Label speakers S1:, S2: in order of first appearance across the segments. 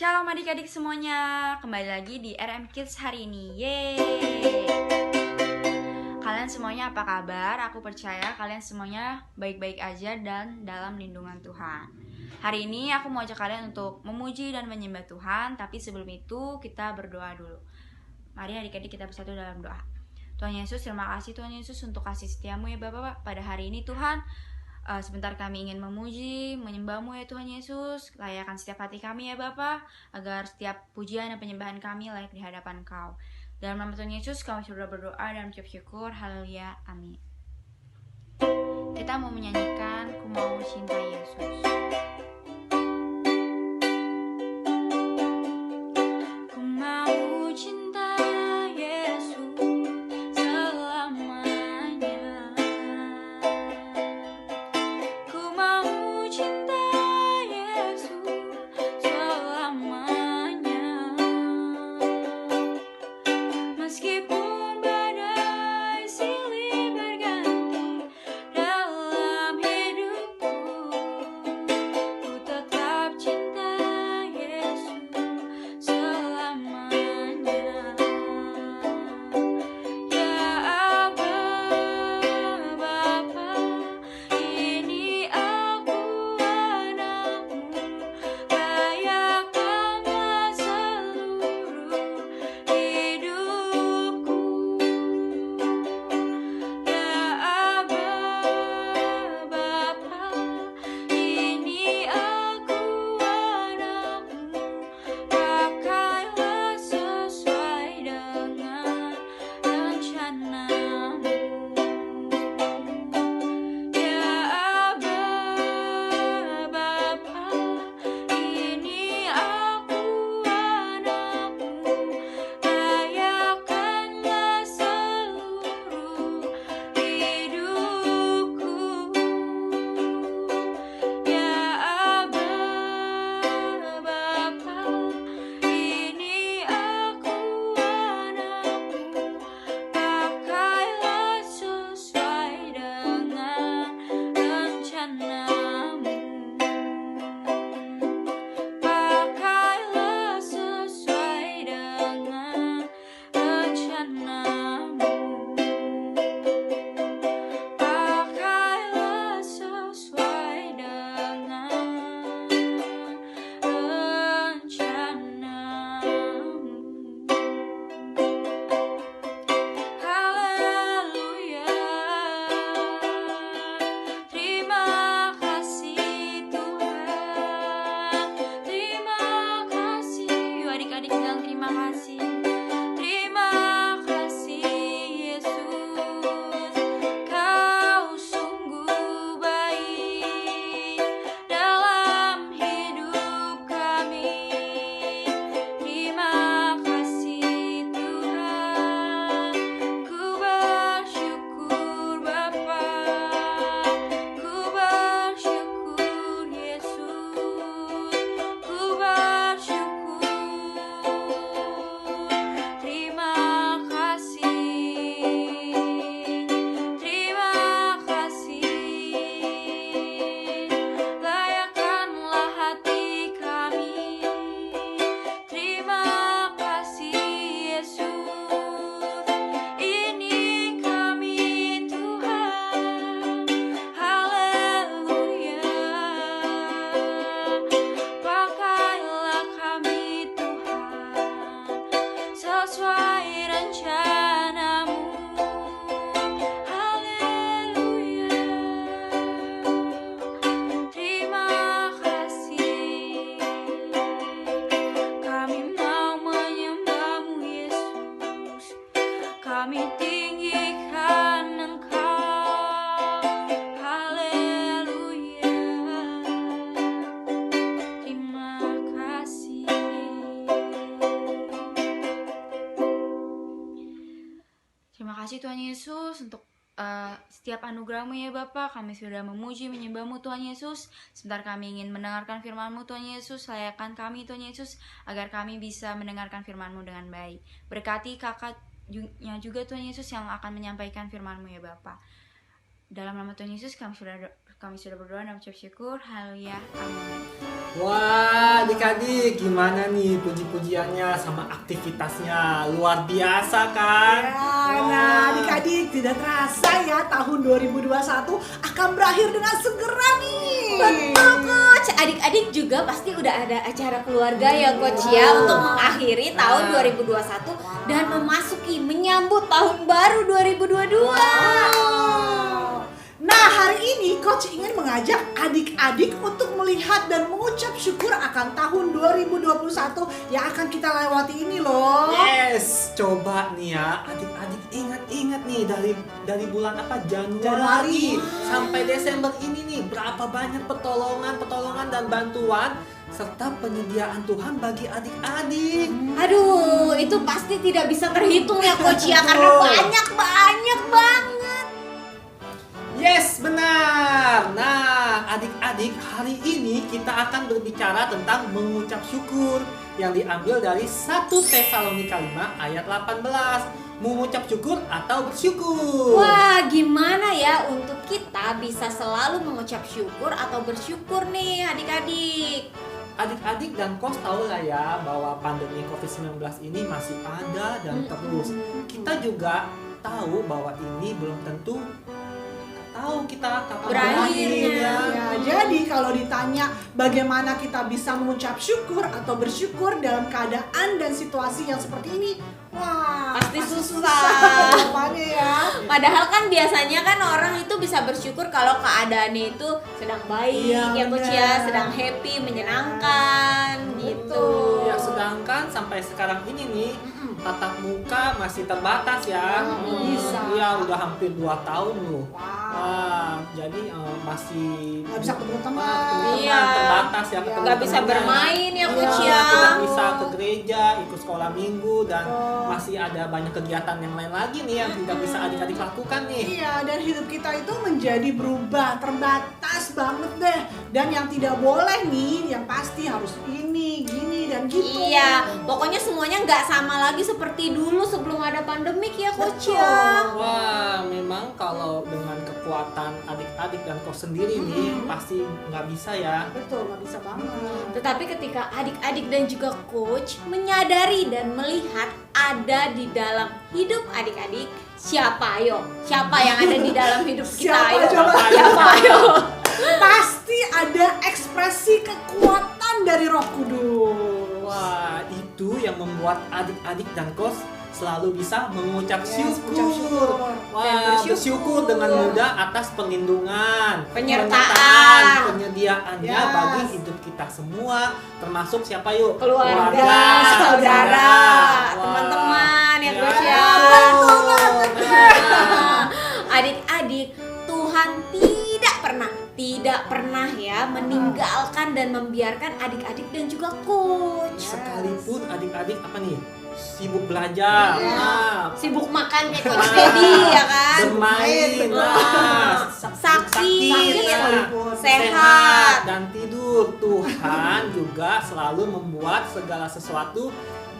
S1: Shalom adik-adik semuanya, kembali lagi di RM Kids hari ini. Yeay! Kalian semuanya apa kabar? Aku percaya kalian semuanya baik-baik aja dan dalam lindungan Tuhan. Hari ini aku mau ajak kalian untuk memuji dan menyembah Tuhan, tapi sebelum itu kita berdoa dulu. Mari adik-adik kita bersatu dalam doa. Tuhan Yesus, terima kasih Tuhan Yesus untuk kasih setiamu ya Bapak. Pada hari ini Tuhan, sebentar kami ingin memuji, menyembahmu ya Tuhan Yesus. Layakkan setiap hati kami ya Bapa, agar setiap pujian dan penyembahan kami layak di hadapan Kau. Dalam nama Tuhan Yesus kami sudah berdoa dan mengucap syukur. Haleluya, amin. Kita mau menyanyikan Ku Mau Cinta Yesus. Ku mau cinta Yesus selamanya. Ku mau cinta Yesus selamanya. Meskipun badai silih berganti dalam hidupku, ku tetap cinta Yesus selamanya. Ya Aba, Bapa, ini aku anakmu, layakkanlah seluruh hidupku. Ya Aba, Bapa, ini aku anakmu, pakailah sesuai dengan rencanamu. Ya Aba, Bapa, ini aku anakmu, layakkanlah seluruh hidupku. Ya Aba, Bapa, ini aku anakmu, pakailah sesuai dengan rencanamu. Pakailah sesuai dengan rencanamu. Pakailah sesuai dengan rencanamu. Haleluya. Terima kasih Tuhan. Terima kasih. Yuk adik-adik bilang terima kasih. Terima kasih Yesus. Kau sungguh baik dalam hidup kami. Terima kasih Tuhan. Ku bersyukur Bapa. Ku bersyukur Yesus. Ku bersyukur. Terima kasih. Terima kasih. Layakkanlah hati kami. Terima kasih Yesus. Ini kami Tuhan. Haleluya. Pakailah kami Tuhan sesuai rencanamu. Haleluya. Terima kasih. Kami mau menyembahmu Yesus. Kami tinggikan Engkau. Haleluya. Terima kasih. Terima kasih Tuhan Yesus untuk setiap anugerah-Mu ya Bapa. Kami sudah memuji menyembah-Mu Tuhan Yesus. Sebentar kami ingin mendengarkan firman-Mu Tuhan Yesus. Layakkan kami Tuhan Yesus, agar kami bisa mendengarkan firman-Mu dengan baik. Berkati kakaknya juga Tuhan Yesus yang akan menyampaikan firman-Mu ya Bapa. Dalam nama Tuhan Yesus kami sudah berdoa dan ucap syukur. Haleluya. Amin.
S2: Wah, adik-adik gimana nih puji-pujiannya sama aktivitasnya? Luar biasa kan?
S3: Ya, nah adik-adik tidak terasa ya tahun 2021 akan berakhir dengan segera nih.
S4: Betul Coach, adik-adik juga pasti udah ada acara keluarga ya Coach ya untuk mengakhiri tahun 2021 dan menyambut tahun baru 2022.
S3: Nah hari ini Coach ingin mengajak adik-adik untuk melihat dan mengucap syukur akan tahun 2021 yang akan kita lewati ini loh.
S2: Yes, coba nih ya adik-adik ingat-ingat nih dari bulan apa Januari sampai Desember ini nih berapa banyak pertolongan dan bantuan serta penyediaan Tuhan bagi adik-adik.
S4: Aduh, itu pasti tidak bisa terhitung ya Coach ya karena banyak banget.
S2: Yes, benar. Nah, adik-adik, hari ini kita akan berbicara tentang mengucap syukur yang diambil dari 1 Tesalonika 5 ayat 18. Mengucap syukur atau bersyukur.
S4: Wah, gimana ya untuk kita bisa selalu mengucap syukur atau bersyukur nih adik-adik?
S2: Adik-adik dan kos tahu lah ya bahwa pandemi COVID-19 ini masih ada dan terus. Kita juga tahu bahwa ini belum tentu tahu kita kapan
S4: berakhirnya.
S3: Ya, jadi kalau ditanya bagaimana kita bisa mengucap syukur atau bersyukur dalam keadaan dan situasi yang seperti ini, wah
S4: Pasti susah.
S3: jawabannya ya.
S4: Padahal kan biasanya kan orang itu bisa bersyukur kalau keadaannya itu sedang baik,
S3: Iya,
S4: ya Coach
S3: bener.
S4: ya, sedang happy, menyenangkan gitu.
S2: Ya, sedangkan sampai sekarang ini nih tatap muka masih terbatas ya.
S3: Bisa.
S2: Iya, udah hampir 2 tahun loh.
S3: Wow.
S2: Jadi masih
S3: Nggak bisa ketemu teman.
S4: Iya.
S2: terbatas ya ketemu
S4: Nggak bisa
S2: temannya.
S4: bermain ya Coach
S3: Iya,
S4: ya.
S2: Tidak bisa ke gereja, ikut sekolah minggu dan
S3: Oh.
S2: masih ada banyak kegiatan yang lain lagi nih yang tidak bisa adik-adik lakukan nih.
S3: Iya, dan hidup kita itu menjadi berubah, terbatas banget deh. Dan yang tidak boleh nih, yang pasti harus ini, gini, dan gitu.
S4: Iya, pokoknya semuanya nggak sama lagi seperti dulu sebelum ada pandemik ya Coach
S3: Betul.
S4: ya.
S2: Wah, memang kalau dengan kekuatan adik-adik dan kau sendiri nih pasti nggak bisa ya.
S3: Betul, nggak bisa banget.
S4: Tetapi ketika adik-adik dan juga coach menyadari dan melihat ada di dalam hidup adik-adik, siapa ayo? Siapa yang ada di dalam hidup kita
S3: Siapa
S4: ayo?
S3: coba?
S4: Siapa ayo?
S3: Pasti ada ekspresi kekuatan dari Roh Kudus.
S2: Wah, itu yang membuat adik-adik dan kos selalu bisa mengucap
S3: Yes,
S2: syukur.
S3: mengucap syukur.
S2: Wah,
S4: Dan bersyukur.
S2: bersyukur dengan mudah atas perlindungan,
S4: Penyertaan.
S2: penyediaannya
S3: Yes.
S2: bagi hidup kita semua, termasuk siapa yuk?
S4: Keluarga, saudara, teman-teman ya coach ya. Nah, adik-adik, Tuhan tidak pernah ya meninggalkan dan membiarkan adik-adik dan juga coach.
S2: Sekalipun adik-adik apa nih? Sibuk belajar,
S3: Iya.
S2: nah,
S4: Sibuk makan kayak coach Dedi ya kan.
S2: bermain, nah,
S4: Sakit,
S3: sekalipun.
S4: sehat.
S2: dan tidur. Tuhan juga selalu membuat segala sesuatu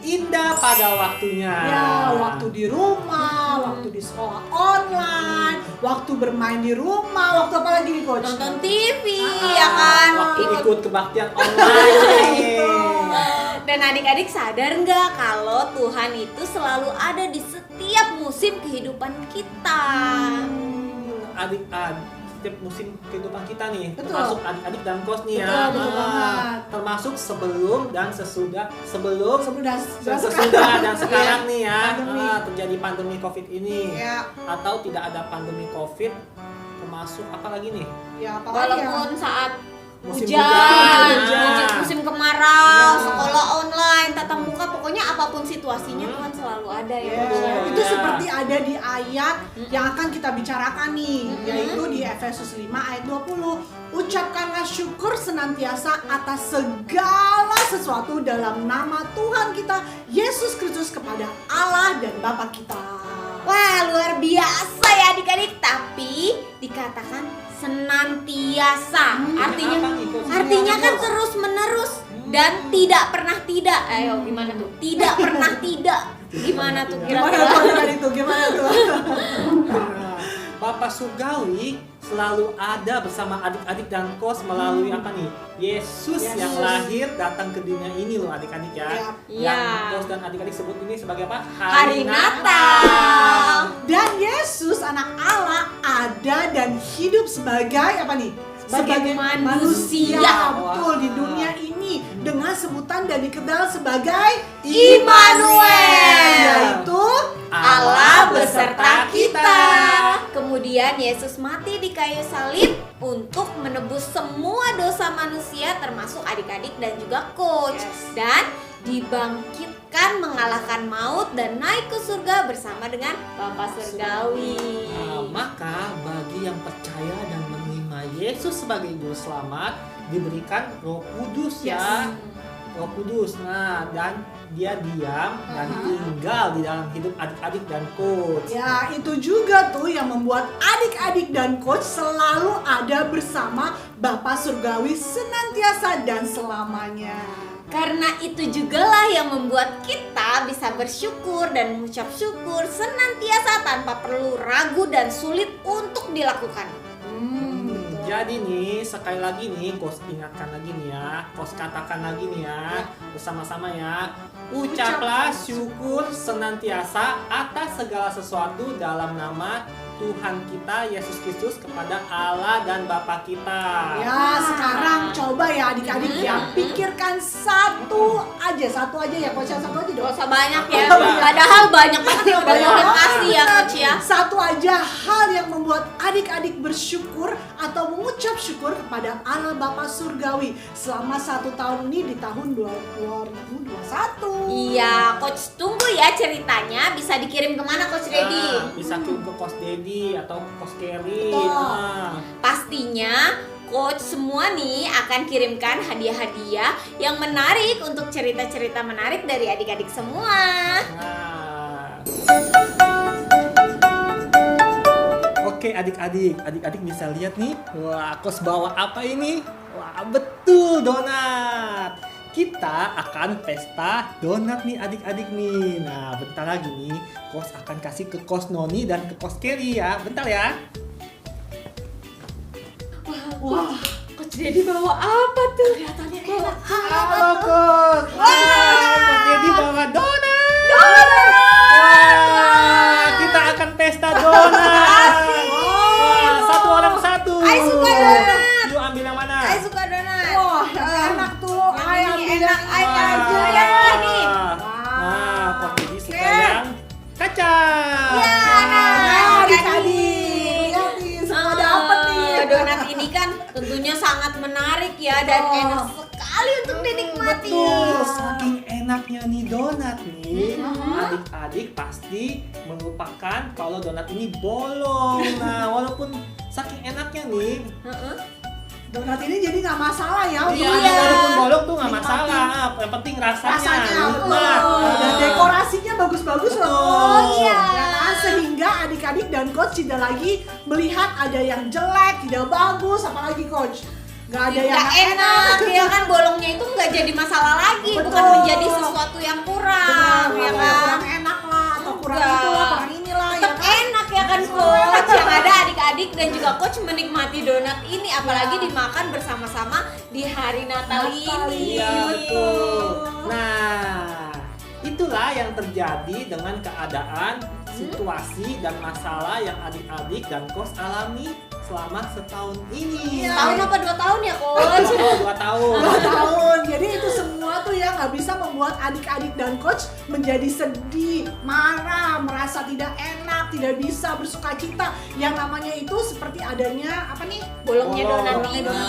S2: indah pada waktunya.
S3: Ya, waktu di rumah, waktu di sekolah online, waktu bermain di rumah, waktu apa lagi nih Coach?
S4: Nonton TV ya kan.
S2: Waktu
S4: Ikut.
S2: ikut kebaktian online.
S4: Dan adik-adik sadar nggak kalau Tuhan itu selalu ada di setiap musim kehidupan kita.
S2: Adik-adik setiap musim kehidupan kita nih,
S3: Betul.
S2: termasuk adik-adik dan kos nih
S3: Betul,
S2: ya.
S3: betul banget.
S2: Termasuk sebelum dan sesudah
S3: Sesudah
S2: dan sekarang nih ya
S3: Pandemi.
S2: terjadi pandemi COVID ini.
S3: Ya,
S2: Atau tidak ada pandemi COVID, termasuk apa lagi nih?
S3: ya apalagi ya?
S4: Walaupun saat
S2: Musim
S4: hujan,
S2: hujan.
S4: musim kemarau,
S3: Ya.
S4: sekolah online, tatap muka, pokoknya apapun situasinya Tuhan selalu ada ya.
S3: Ya,
S4: Coach ya.
S3: itu seperti ada di ayat yang akan kita bicarakan nih, yaitu di Efesus 5 ayat 20. Ucapkanlah syukur senantiasa atas segala sesuatu dalam nama Tuhan kita Yesus Kristus kepada Allah dan Bapa kita.
S4: Wah, luar biasa ya adik-adik, tapi dikatakan senantiasa. Artinya
S2: Apa nih, Coach?
S4: artinya kan terus-menerus dan tidak pernah tidak. Ayo gimana tuh? Tidak pernah tidak. Gimana tuh
S3: Gimana
S4: kira-kira?
S3: tuh tadi tuh? Gimana tuh?
S2: Bapak Surgawi selalu ada bersama adik-adik dan coach melalui apa nih? Yesus yang lahir datang ke dunia ini loh adik-adik ya.
S4: Iya.
S2: Yang coach dan adik-adik sebut ini sebagai apa?
S4: Hari Natal.
S3: Dan Yesus anak Allah ada dan hidup sebagai apa nih?
S4: Sebagai manusia.
S3: Betul di dunia ini dengan sebutan dan dikenal sebagai
S4: Immanuel,
S3: yaitu
S4: Allah beserta kita. Kemudian Yesus mati di kayu salib untuk menebus semua dosa manusia termasuk adik-adik dan juga coach.
S3: Yes.
S4: Dan dibangkitkan mengalahkan maut dan naik ke surga bersama dengan Bapa Surgawi.
S2: Maka bagi yang percaya dan menerima Yesus sebagai juru selamat diberikan Roh Kudus ya. Roh Kudus. Nah, dan dia diam dan tinggal di dalam hidup adik-adik dan coach.
S3: ya itu juga tuh yang membuat adik-adik dan coach selalu ada bersama Bapa Surgawi senantiasa dan selamanya.
S4: Karena itu jugalah yang membuat kita bisa bersyukur dan mengucap syukur senantiasa tanpa perlu ragu dan sulit untuk dilakukan.
S2: Jadi nih, sekali lagi nih, coach ingatkan lagi nih ya, coach katakan lagi nih ya, bersama-sama ya. Ucaplah syukur senantiasa atas segala sesuatu dalam nama Tuhan kita Yesus Kristus kepada Allah dan Bapa kita.
S3: Ya sekarang coba ya adik-adik ya pikirkan satu aja ya coach, satu aja dong.
S4: Gak usah banyak ya, padahal banyak banget yang udah
S3: Banyak
S4: kasih ya coach ya.
S3: Satu aja hal yang membuat adik-adik bersyukur atau mengucap syukur kepada Allah Bapa Surgawi selama 1 tahun ini di tahun 2021.
S4: Iya, coach tunggu ya ceritanya. Bisa dikirim kemana coach Dedi?
S2: Nah, bisa kirim ke coach Dedi atau coach Kerry.
S3: Betul.
S2: Nah.
S4: Pastinya coach semua nih akan kirimkan hadiah-hadiah yang menarik untuk cerita-cerita menarik dari adik-adik semua.
S2: Nah. Oke adik-adik bisa lihat nih. Wah, coach bawa apa ini? Wah, betul donat. Kita akan pesta donat nih adik-adik nih. Nah, bentar lagi nih, coach akan kasih ke coach Noni dan ke coach Kerry ya. Bentar ya.
S4: Wah, coach Dedi bawa apa tuh?
S3: Kelihatannya enak.
S2: Halo coach. Wah, coach Dedi bawa donat. Wah, kita akan pesta donat. Wah, satu orang satu.
S4: Ai suka donat.
S2: Yuk ambil yang mana?
S4: Ai suka donat.
S3: Wah, enak tuh.
S4: Yang ini enak, Ai
S2: Wah.
S4: aja yang ini.
S2: Nah, coach Dedi suka yang kacang.
S4: Ya,
S3: Nah,
S4: adik-adik.
S3: adik-adik, lihat nih, semua dapat nih.
S4: Donat ini kan tentunya sangat menarik ya dan
S3: Betul.
S4: enak sekali untuk dinikmati.
S2: Betul, saking enaknya nih donat nih, adik-adik pasti melupakan kalau donat ini bolong. Nah, walaupun saking enaknya nih,
S3: Donat ini jadi nggak masalah ya.
S2: iya,
S3: untuk
S2: walaupun bolong tuh nggak
S3: nikmati.
S2: masalah. Yang penting rasanya.
S3: Rasanya
S2: nikmat.
S3: betul. Dan dekorasinya bagus-bagus loh
S2: Betul.
S3: coach.
S4: Iya.
S3: Ya kan? Sehingga adik-adik dan coach tidak lagi melihat ada yang jelek, tidak bagus, apalagi coach. Nggak ada yang
S4: Nggak enak ya kan, bolongnya itu nggak jadi masalah lagi,
S3: Betul.
S4: bukan menjadi sesuatu yang kurang ya kan.
S3: Kurang enak lah atau kurang
S4: Enggak.
S3: itulah, kurang inilah ya
S4: Tetap
S3: kan.
S4: enak ya kan coach, yang ada adik-adik dan juga coach menikmati donat ini apalagi dimakan bersama-sama di hari Natal
S3: Natal
S4: ini.
S2: Iya, betul. Nah, itulah yang terjadi dengan keadaan, situasi dan masalah yang adik-adik dan coach alami selama setahun ini.
S3: Iya.
S4: Tahun apa 2 tahun ya coach?
S2: 2 tahun.
S3: 2 tahun. Jadi itu semua tuh ya nggak bisa membuat adik-adik dan coach menjadi sedih, marah, merasa tidak enak, tidak bisa bersuka cita. Yang namanya itu seperti adanya apa nih?
S4: Bolongnya donat
S2: Bolong.
S4: ini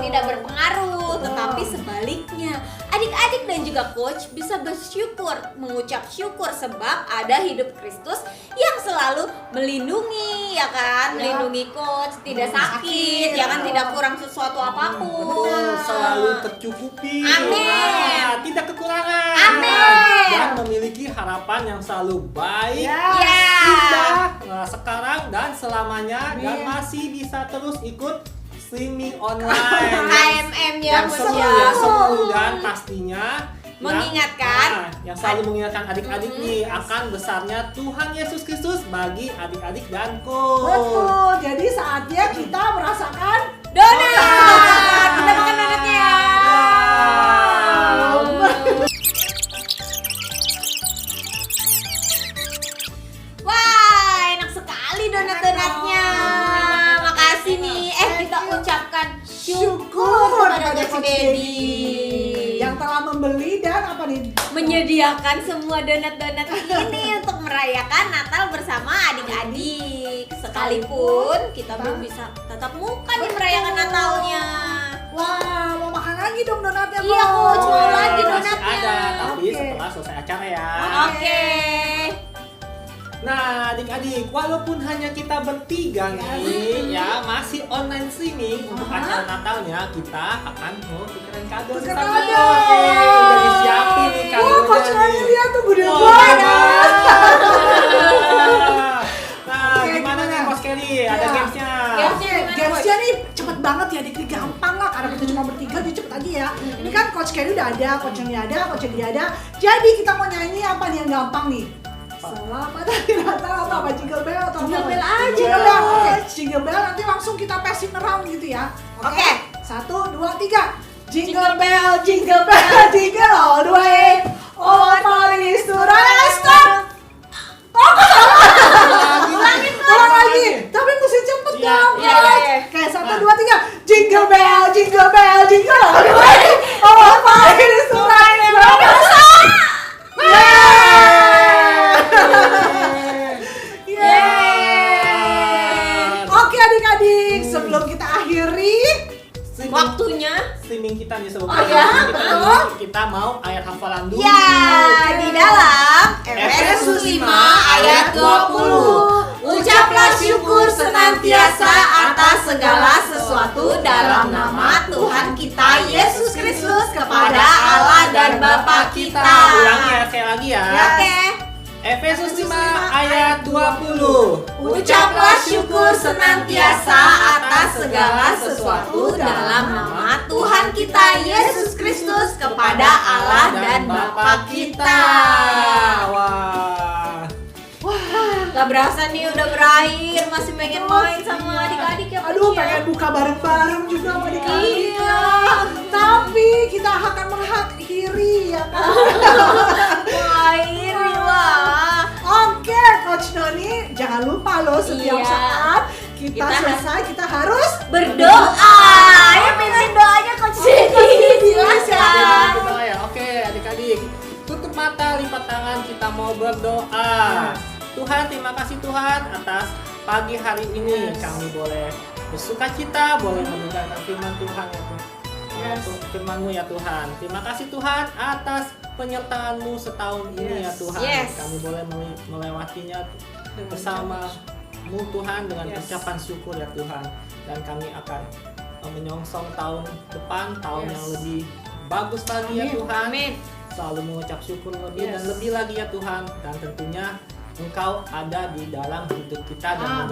S4: tidak berpengaruh, tetapi sebaliknya adik-adik dan juga coach bisa bersyukur, mengucap syukur sebab ada hidup Kristus yang selalu melindungi ya kan, melindungi coach, tidak sakit, ya kan, tidak kurang sesuatu apapun.
S2: Betul, selalu tercukupi.
S4: Amin.
S2: Nah, tidak kekurangan.
S4: Amin.
S2: Dan memiliki harapan yang selalu baik,
S3: Ya.
S4: Ya.
S2: indah, sekarang dan selamanya, dan
S3: Amin.
S2: masih bisa terus ikut streaming online
S4: KMM ya
S2: yang
S4: coach
S2: seru
S4: ya.
S2: ya, seru dan pastinya
S4: mengingatkan
S2: yang selalu mengingatkan adik-adik nih akan besarnya Tuhan Yesus Kristus bagi adik-adik dan coach.
S3: Betul. Jadi saatnya kita merasakan
S4: donat. Kita makan donatnya. Wah, enak sekali donat-donatnya. Makasih nih. Kita ucapkan syukur kepada Coach Dedi
S3: yang telah membeli dan apa nih?
S4: menyediakan semua donat-donat ini untuk merayakan Natal bersama adik-adik. Sekalipun kita belum bisa tatap muka nih merayakan Natalnya.
S3: Wah, mau makan lagi dong donatnya.
S4: Iya, Coach, mau lagi
S2: Masih
S4: donatnya.
S2: ada, tapi
S3: Oke.
S2: setelah selesai acara ya.
S4: Oke.
S2: Nah, adik-adik, walaupun hanya kita bertiga nih, ya masih online streaming untuk acara Natalnya, kita akan mau tukeran kado
S3: Tukeran
S2: sama
S3: kado.
S2: Coach. Udah disiapin nih
S3: Wah,
S2: kadonya
S3: Coach Nani
S2: nih.
S3: lihat tuh gede
S2: Wah,
S3: banget.
S2: Nah,
S3: Oke,
S2: gimana nih
S3: gimana?
S2: Coach Kelly? Ada
S3: Ya.
S2: gamesnya?
S3: Gamesnya nih cepet banget ya, dik gampang lah karena kita cuma bertiga, jadi cepet aja ya. Ini kan Coach Kelly udah ada, Coach Nani ada, Coach Edi ada. Jadi kita mau nyanyi apa nih yang gampang nih? Selamat Hari Natal apa? Jingle Bell atau
S4: Jingle
S3: apa?
S4: Bell aja,
S3: Jingle Bell, oke.
S4: Coach.
S3: Jingle Bell nanti langsung kita passing around gitu ya.
S4: Oke.
S3: 1, 2, 3. Jingle Bell, Jingle Bell, Jingle all the way. Oh, what fun it is to ride. Stop. Ulang lagi. Tapi mesti cepet
S2: Iya,
S3: dong.
S4: iya, iya, iya.
S3: Oke, 1, 2, 3. Jingle Bell, Jingle Bell, Jingle all the way. Oh, what fun it is to ride. Yeay. Oke adik-adik, sebelum kita akhiri,
S4: Waktunya
S2: Streaming kita nih sebelum
S3: Oh, ya?
S2: kita mau ayat hafalan dulu.
S4: ya di dalam Efesus 5 ayat 20. Ucaplah syukur senantiasa atas segala sesuatu dalam nama Tuhan kita Yesus Kristus kepada Allah dan Bapa kita.
S2: Ulangi ya, sekali lagi ya.
S4: Oke.
S2: Efesus 5 ayat 20.
S4: Ucaplah syukur senantiasa atas segala sesuatu dalam nama Tuhan kita Yesus Kristus kepada Allah dan Bapa kita.
S2: Wah.
S4: Gak berasa nih udah berakhir, masih pengen main sama adik-adik ya.
S3: aduh
S4: Coach, ya?
S3: pengen buka bareng-bareng juga sama adik-adik.
S4: Iya.
S3: Tapi kita akan mengakhiri ya kan.
S4: Mengakhiri lah.
S3: Oke, Coach Noni, jangan lupa loh setiap
S4: Iya.
S3: saat kita
S4: Kita
S3: selesai kita harus
S4: Berdoa. Ya pimpin doanya Coach Dedi. Silakan.
S2: Berdoa ya. Oke, adik-adik. Tutup mata, lipat tangan, kita mau berdoa. Tuhan, terima kasih Tuhan atas pagi hari ini kami boleh bersukacita, boleh mendengarkan firman Tuhan ya Tuhan. Firman-Mu ya Tuhan. Terima kasih Tuhan atas penyertaan-Mu setahun ini ya Tuhan.
S4: Yes.
S2: Kami boleh melewatinya bersama-Mu Tuhan dengan ucapan syukur ya Tuhan. Dan kami akan menyongsong tahun depan, tahun yang lebih bagus lagi ya Tuhan.
S4: Amin.
S2: Selalu mengucap syukur lebih dan lebih lagi ya Tuhan. Dan tentunya Engkau ada di dalam hidup kita dan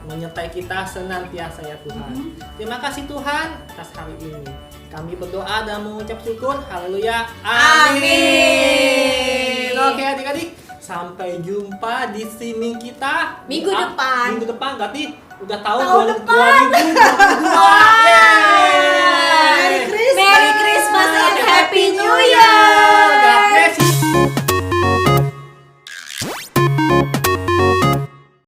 S2: menyertai kita senantiasa ya Tuhan. Terima kasih Tuhan atas hari ini. Kami berdoa dan mengucap syukur. Haleluya. Amin. Oke adik-adik, sampai jumpa di streaming kita
S4: Minggu depan.
S2: Minggu depan berarti udah tahun
S3: Tahun depan.
S2: 2022. Yeay.
S3: Merry Christmas.
S4: Merry Christmas and Happy New Year.